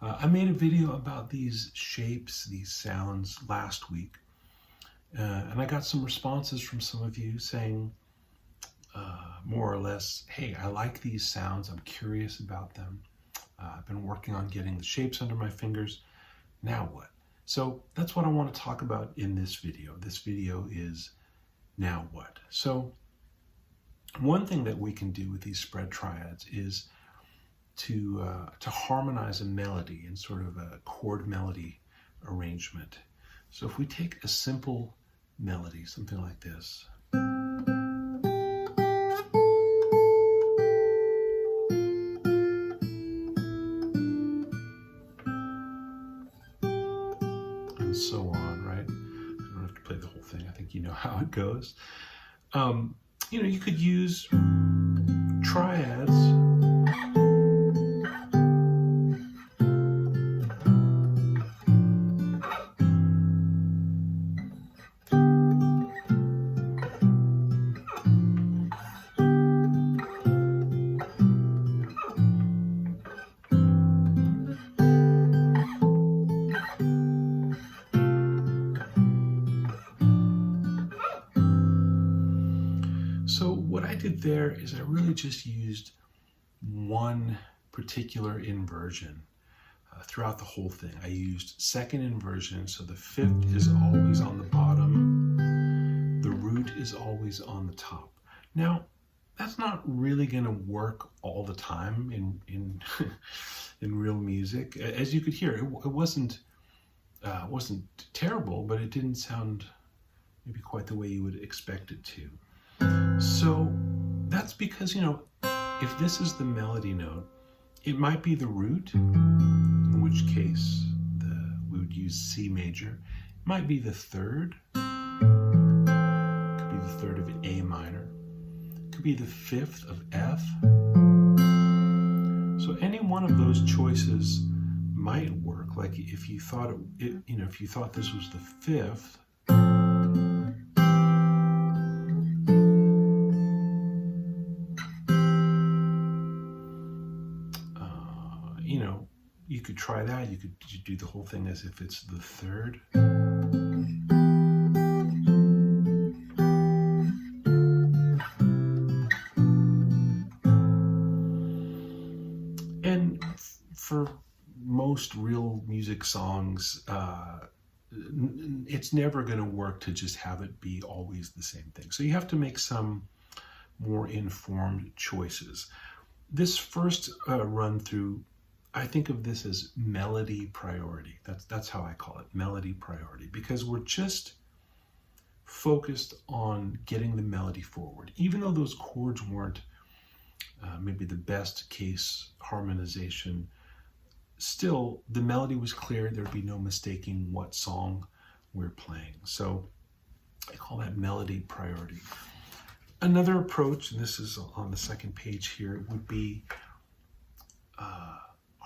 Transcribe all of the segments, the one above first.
I made a video about these shapes, these sounds last week, and I got some responses from some of you saying more or less, hey, I like these sounds, I'm curious about them. I've been working on getting the shapes under my fingers. Now what? So that's what I want to talk about in this video. This video is now what? So one thing that we can do with these spread triads is to harmonize a melody in sort of a chord melody arrangement. So if we take a simple melody, something like this. And so on, right? I don't have to play the whole thing. I think you know how it goes. You could use triads. So what I did there is I really just used one particular inversion throughout the whole thing. I used second inversion, so the fifth is always on the bottom, the root is always on the top. Now, that's not really going to work all the time in real music. As you could hear, it wasn't terrible, but it didn't sound maybe quite the way you would expect it to. So that's because, if this is the melody note, it might be the root, in which case we would use C major. It might be the third, it could be the third of A minor, it could be the fifth of F. So any one of those choices might work. Like if you thought if you thought this was the fifth, you could try that. You could do the whole thing as if it's the third. And for most real music songs, it's never going to work to just have it be always the same thing. So you have to make some more informed choices. This first run through, I think of this as melody priority. That's how I call it, melody priority, because we're just focused on getting the melody forward. Even though those chords weren't maybe the best case harmonization, still the melody was clear. There'd be no mistaking what song we're playing. So I call that melody priority. Another approach, and this is on the second page here, would be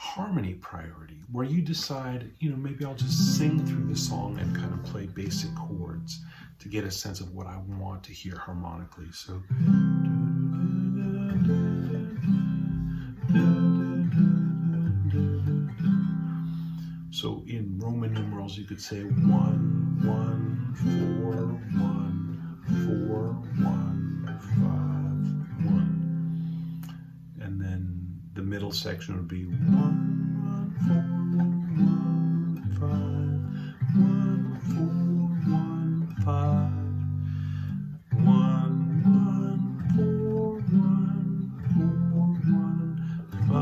harmony priority, where you decide, maybe I'll just sing through the song and kind of play basic chords to get a sense of what I want to hear harmonically. So, in Roman numerals, you could say 1, 1, 4, 1, 4, 1, 5, 1. And then the middle section would be 1, 1, 4, 1, 5, 1, 4, 1, 5, 1, 1, 4, 1, 4, 1, 5,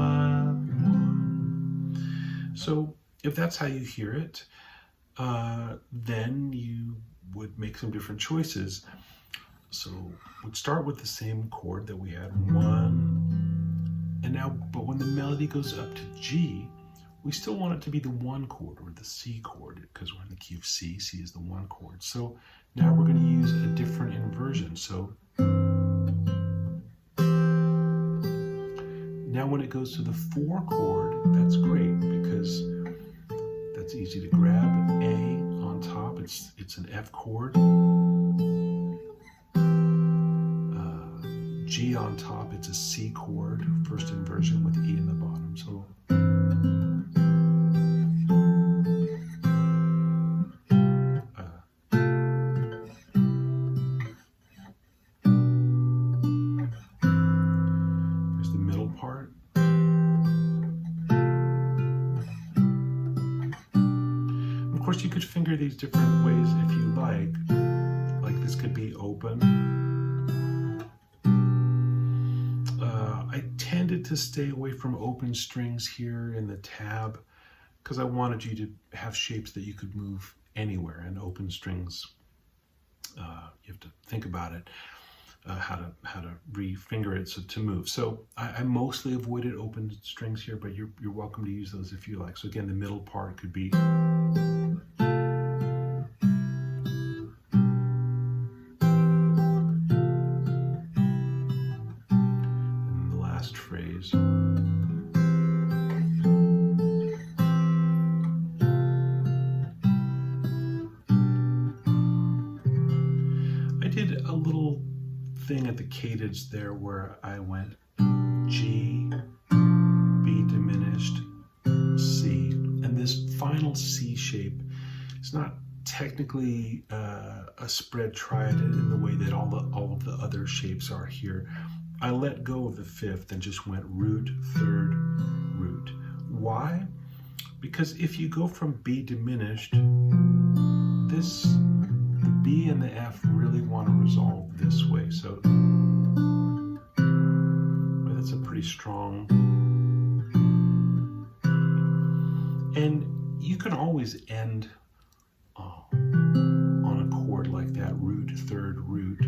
1. So if that's how you hear it, then you would make some different choices. So we'd start with the same chord that we had, 1. And now, but when the melody goes up to G, we still want it to be the 1 chord or the C chord, because we're in the key of C. C is the 1 chord. So now we're going to use a different inversion. So now when it goes to the 4 chord, that's great because that's easy to grab. A on top, it's an F chord. G on top, it's a C chord, first inversion with E in the bottom. So Of course, you could finger these different ways if you like. Like this could be open. I tended to stay away from open strings here in the tab because I wanted you to have shapes that you could move anywhere, and open strings, you have to think about it, how to re-finger it so to move. So I mostly avoided open strings here, but you're welcome to use those if you like. So again, the middle part could be. And the last phrase. A little thing at the cadence there where I went G, B diminished, C. And this final C shape is not technically a spread triad in the way that all of the other shapes are here. I let go of the fifth and just went root, third, root. Why? Because if you go from B diminished, the B and the F really want to resolve this way. So well, that's a pretty strong. And you can always end on a chord like that, root, third, root.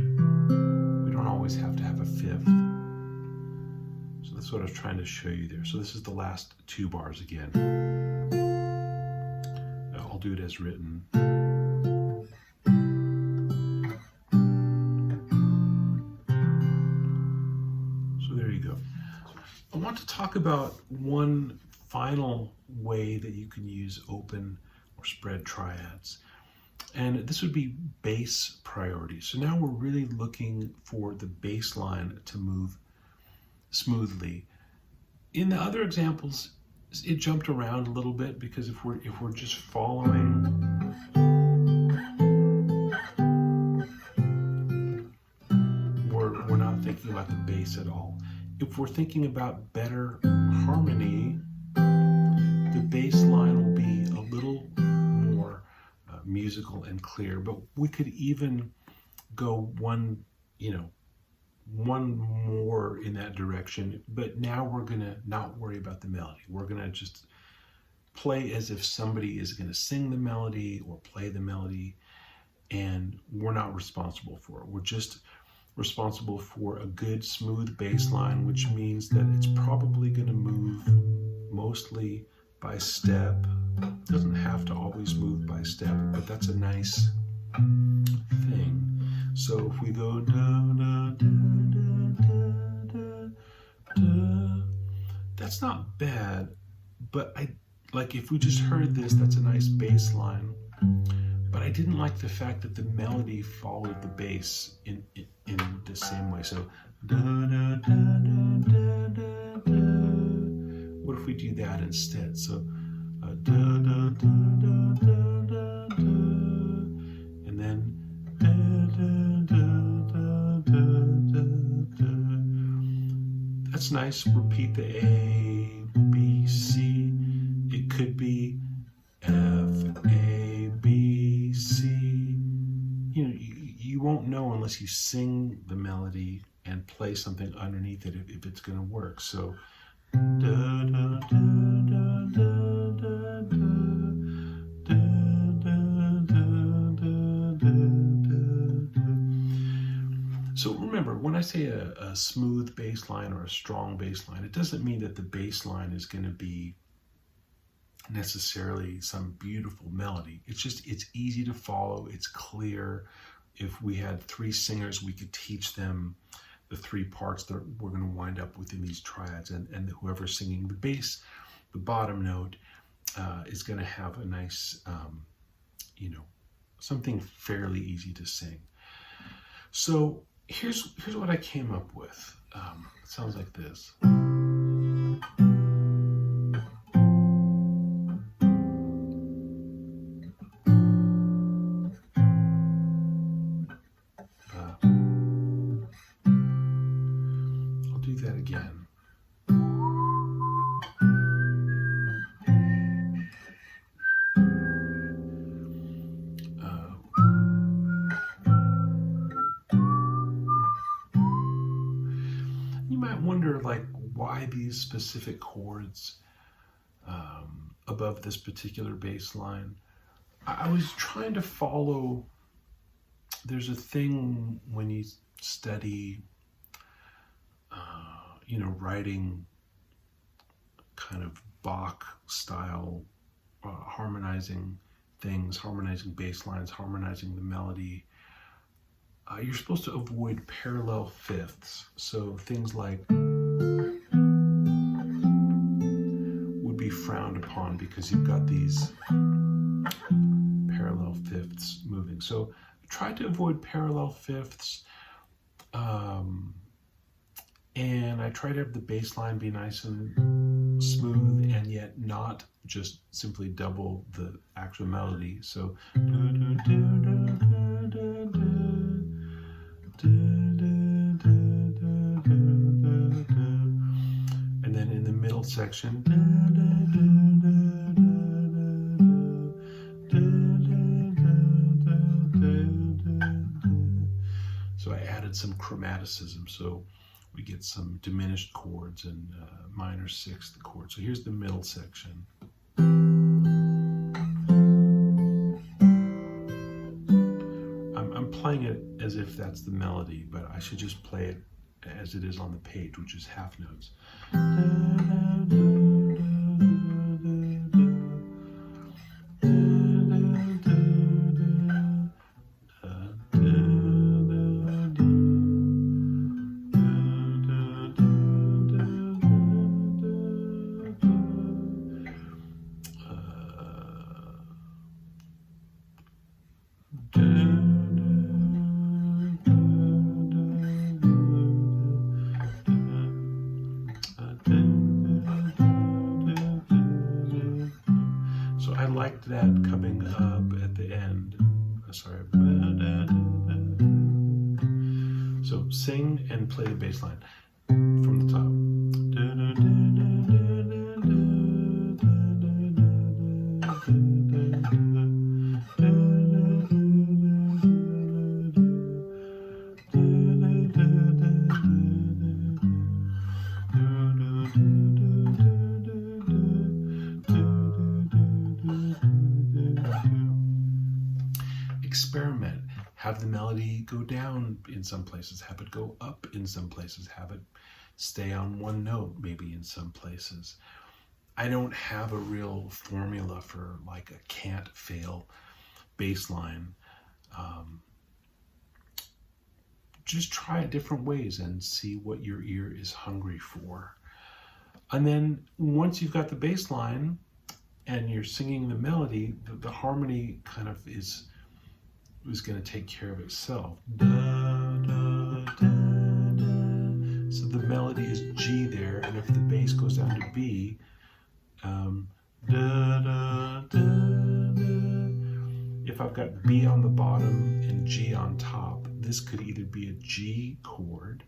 We don't always have to have a fifth. So that's what I was trying to show you there. So this is the last two bars again. I'll do it as written. I want to talk about one final way that you can use open or spread triads, and this would be bass priority. So now we're really looking for the bass line to move smoothly. In the other examples, it jumped around a little bit because if we're just following, we're not thinking about the bass at all. If we're thinking about better harmony, the bass line will be a little more musical and clear, but we could even go one more in that direction. But now we're gonna not worry about the melody. We're gonna just play as if somebody is gonna sing the melody or play the melody, and we're not responsible for it. We're just responsible for a good smooth bass line, which means that it's probably going to move mostly by step. It doesn't have to always move by step, but that's a nice thing. So if we go da, da, da, da, da, da, that's not bad, but if we just heard this, that's a nice bass line. But I didn't like the fact that the melody followed the bass in the same way. So da da da da da da da. What if we do that instead? So da da da da da da da, and then da da da da da da. That's nice. Repeat the A, B, C. It could be F, A, B, C. You won't know unless you sing the melody and play something underneath it if it's going to work. So da da da da da da da da da da da. So remember, when I say a smooth bass line or a strong bass line, it doesn't mean that the bass line is going to be necessarily some beautiful melody. It's easy to follow, it's clear. If we had three singers, we could teach them the three parts that we're going to wind up with in these triads, and whoever's singing the bass, the bottom note, is going to have a nice, something fairly easy to sing. So here's what I came up with. It sounds like this. Again. these specific chords above this particular bass line. I was trying to follow, there's a thing when you study, writing kind of Bach style, harmonizing things, harmonizing bass lines, harmonizing the melody. You're supposed to avoid parallel fifths. So things like would be frowned upon because you've got these parallel fifths moving. So try to avoid parallel fifths. And I try to have the bass line be nice and smooth and yet not just simply double the actual melody. So and then in the middle section, so I added some chromaticism, so we get some diminished chords and minor sixth chords. So here's the middle section. I'm playing it as if that's the melody, but I should just play it as it is on the page, which is half notes. So I liked that coming up at the end. Sorry. So sing and play the bass line from the top. Experiment. Have the melody go down in some places, have it go up in some places, have it stay on one note maybe in some places. I don't have a real formula for like a can't fail bass line. Just try it different ways and see what your ear is hungry for. And then once you've got the bass line and you're singing the melody, the harmony kind of is going to take care of itself. Da, da, da, da. So the melody is G there, and if the bass goes down to B, da, da, da, da. If I've got B on the bottom and G on top, this could either be a G chord,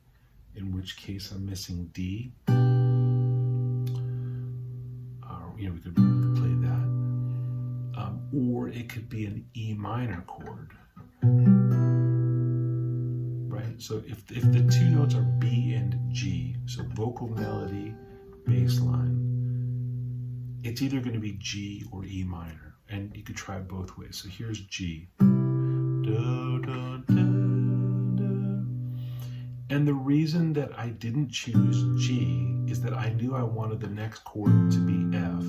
in which case I'm missing D. We could play that. Or it could be an E minor chord. Right? So if the two notes are B and G, so vocal melody, bass line, it's either going to be G or E minor. And you could try it both ways. So here's G. Da, da, da, da. And the reason that I didn't choose G is that I knew I wanted the next chord to be F.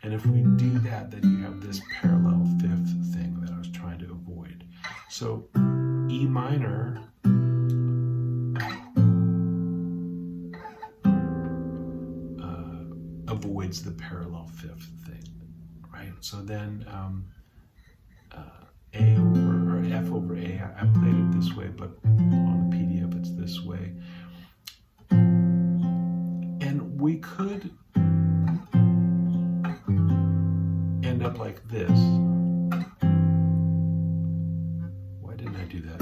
And if we do that, then you have this parallel fifth thing that I was trying to avoid. So E minor avoids the parallel fifth thing, right? So then A over, or F over A, I played it this way, but on the PDF it's this way. And we could end up like this. Why didn't I do that?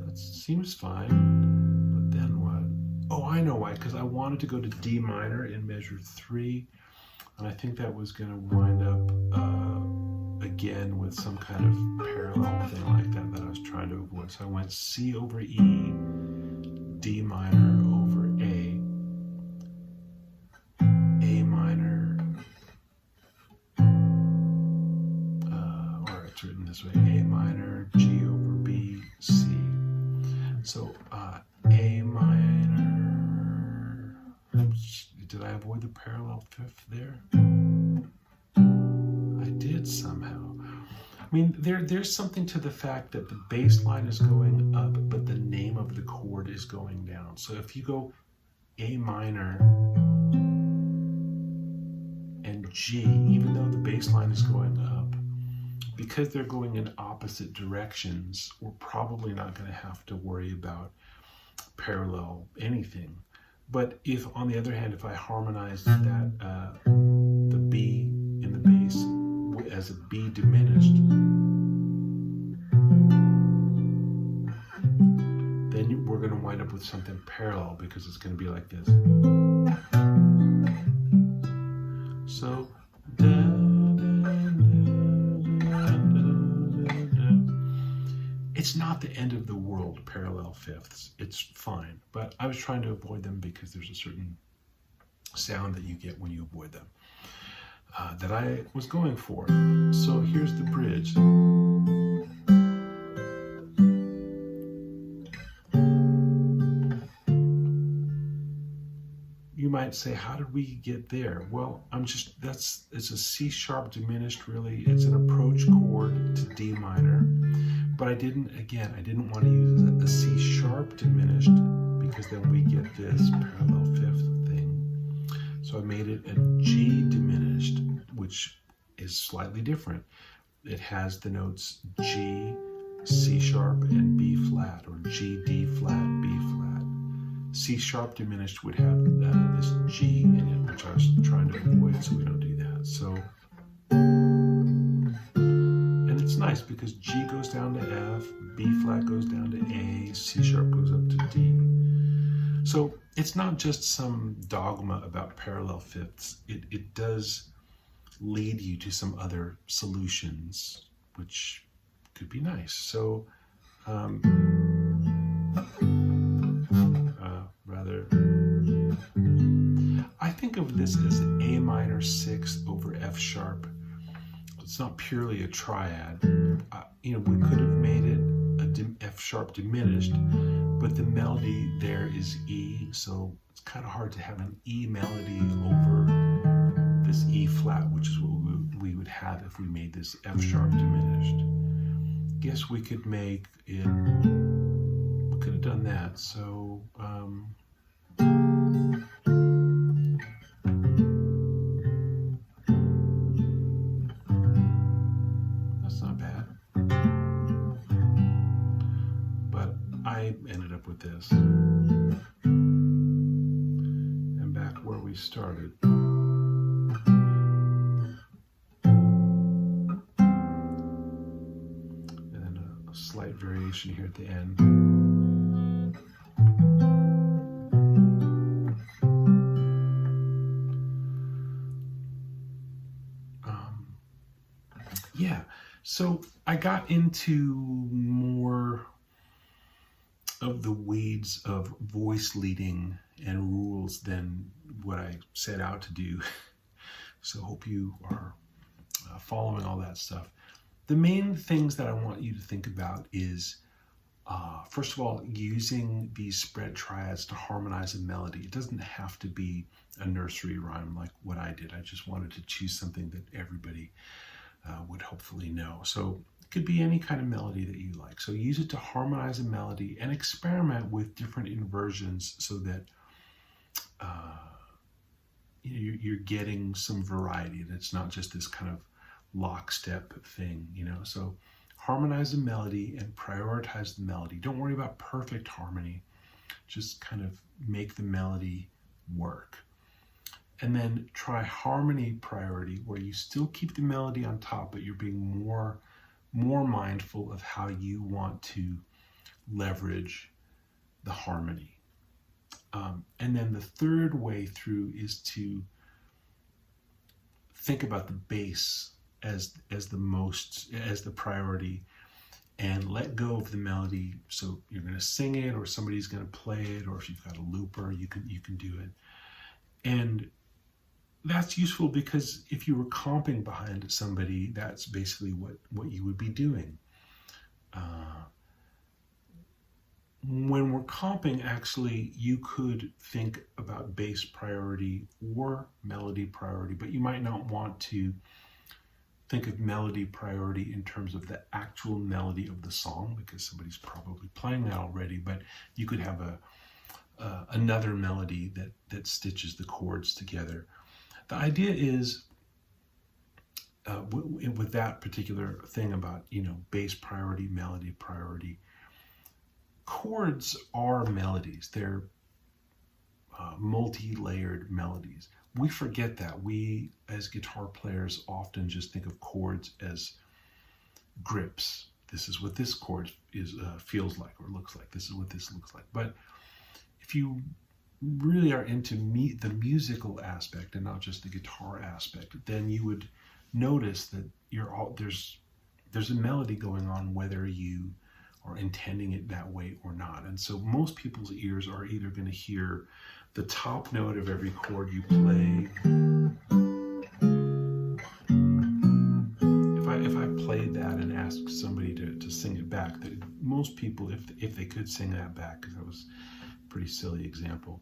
That seems fine, but then what? Oh, I know why, because I wanted to go to D minor in measure 3, and I think that was going to wind up again with some kind of parallel thing like that I was trying to avoid. So I went C over E, D minor over A minor, or it's written this way, A minor, G over B, C. So A minor, oops, did I avoid the parallel fifth there? I did somehow. I mean, there's something to the fact that the bass line is going up, but the name of the chord is going down. So if you go A minor and G, even though the bass line is going up, because they're going in opposite directions, we're probably not going to have to worry about parallel anything. But if, on the other hand, if I harmonized that, the B in the bass as a B diminished, then we're going to wind up with something parallel, because it's going to be like this. So, it's not the end of the world, parallel fifths. It's fine, but I was trying to avoid them because there's a certain sound that you get when you avoid them that I was going for. So here's the bridge. You might say, how did we get there? Well, it's a C sharp diminished, really. It's an approach chord to D minor. But I didn't want to use a C sharp diminished, because then we get this parallel fifth thing. So I made it a G diminished, which is slightly different. It has the notes G, C sharp, and B flat, or G, D flat, B flat. C sharp diminished would have this G in it, which I was trying to avoid, so we don't do that. So, and it's nice because G goes down to F, B flat goes down to A, C sharp goes up to D. So it's not just some dogma about parallel fifths. It does lead you to some other solutions, which could be nice. So, I think of this as A minor 6 over F sharp. It's not purely a triad. We could have made it a F sharp diminished, but the melody there is E, so it's kind of hard to have an E melody over this E flat, which is what we would have if we made this F sharp diminished. Guess we could make it, we could have done that. So, that's not bad. But I ended up with this. And back where we started. Slight variation here at the end. Yeah, so I got into more of the weeds of voice leading and rules than what I set out to do. So hope you are following all that stuff. The main things that I want you to think about is, first of all, using these spread triads to harmonize a melody. It doesn't have to be a nursery rhyme like what I did. I just wanted to choose something that everybody would hopefully know. So it could be any kind of melody that you like. So use it to harmonize a melody and experiment with different inversions so that you're getting some variety. And it's not just this kind of lockstep thing, So harmonize the melody and prioritize the melody. Don't worry about perfect harmony. Just kind of make the melody work. And then try harmony priority, where you still keep the melody on top, but you're being more mindful of how you want to leverage the harmony. And then the third way through is to think about the bass as the priority, and let go of the melody. So you're going to sing it, or somebody's going to play it, or if you've got a looper, you can do it. And that's useful because if you were comping behind somebody, that's basically what you would be doing. When we're comping, actually, you could think about bass priority or melody priority, but you might not want to think of melody priority in terms of the actual melody of the song, because somebody's probably playing that already, but you could have another melody that stitches the chords together. The idea is, with that particular thing about, bass priority, melody priority, chords are melodies. They're multi-layered melodies. We forget that. We, as guitar players, often just think of chords as grips. This is what this chord feels like or looks like. This is what this looks like. But if you really are into the musical aspect and not just the guitar aspect, then you would notice that there's a melody going on whether you are intending it that way or not. And so most people's ears are either going to hear the top note of every chord you play. If I played that and asked somebody to sing it back, that most people, if they could sing that back, because that was a pretty silly example,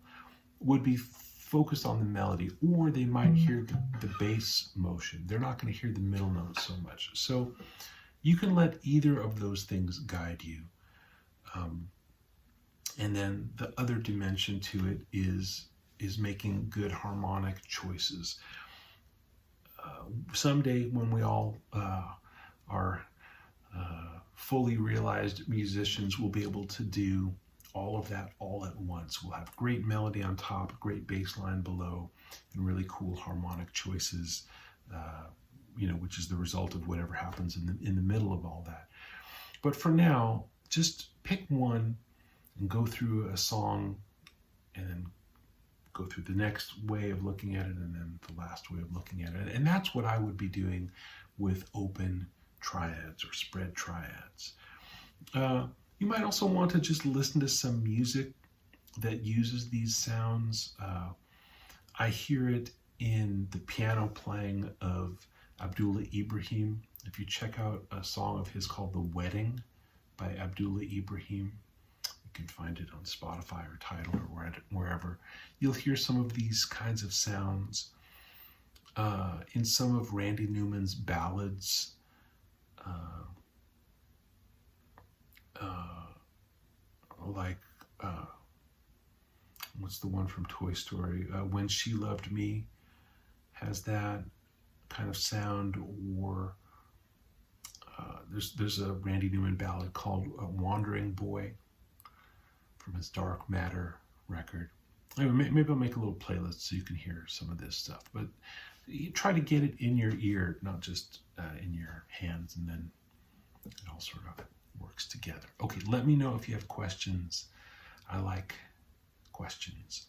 would be focused on the melody, or they might hear the bass motion. They're not going to hear the middle note so much. So you can let either of those things guide you. And then the other dimension to it is making good harmonic choices. Someday when we all are fully realized musicians, we'll be able to do all of that all at once. We'll have great melody on top, great bass line below, and really cool harmonic choices, which is the result of whatever happens in the middle of all that. But for now, just pick one and go through a song, and then go through the next way of looking at it, and then the last way of looking at it. And that's what I would be doing with open triads or spread triads. You might also want to just listen to some music that uses these sounds. I hear it in the piano playing of Abdullah Ibrahim. If you check out a song of his called The Wedding by Abdullah Ibrahim, you can find it on Spotify or Tidal or wherever. You'll hear some of these kinds of sounds in some of Randy Newman's ballads. Like, what's the one from Toy Story? When She Loved Me has that kind of sound. Or there's a Randy Newman ballad called Wandering Boy from his Dark Matter record. Anyway, maybe I'll make a little playlist so you can hear some of this stuff. But you try to get it in your ear, not just in your hands, and then it all sort of works together. Okay, let me know if you have questions. I like questions.